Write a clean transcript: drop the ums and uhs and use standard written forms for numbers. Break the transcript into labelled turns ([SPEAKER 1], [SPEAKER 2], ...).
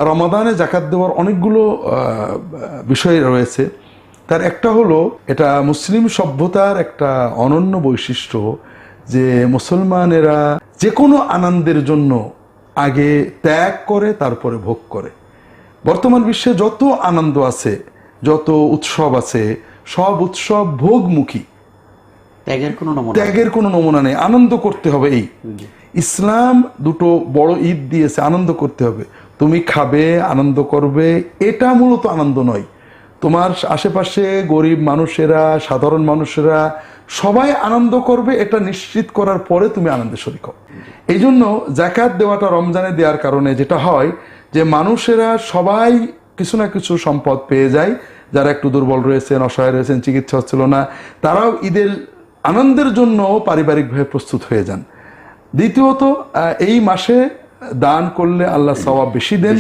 [SPEAKER 1] রমাদানে জাকাত দেওয়ার অনেকগুলো বিষয় রয়েছে। তার একটা হলো, এটা মুসলিম সভ্যতার একটা অনন্য বৈশিষ্ট্য যে মুসলমানেরা যে কোনো আনন্দের জন্য আগে ত্যাগ করে তারপরে ভোগ করে। বর্তমান বিশ্বে যত আনন্দ আছে, যত উৎসব আছে, সব উৎসব ভোগমুখী, ত্যাগের কোনো নমুনা নেই। আনন্দ করতে হবে, এই ইসলাম দুটো বড় ঈদ দিয়েছে, আনন্দ করতে হবে। তুমি খাবে, আনন্দ করবে, এটা মূলত আনন্দ নয়। তোমার আশেপাশে গরিব মানুষেরা, সাধারণ মানুষেরা সবাই আনন্দ করবে, এটা নিশ্চিত করার পরে তুমি আনন্দে শরীক হও। এই জন্য জাকাত দেওয়াটা রমজানে দেওয়ার কারণে যেটা হয় যে মানুষেরা সবাই কিছু না কিছু সম্পদ পেয়ে যায়। যারা একটু দুর্বল রয়েছেন, অসহায় রয়েছেন, চিকিৎসা হচ্ছিল না, তারাও ঈদের আনন্দের জন্য পারিবারিকভাবে প্রস্তুত হয়ে যান। দ্বিতীয়ত, এই মাসে দান করলে আল্লাহ সওয়াব বেশি দেন।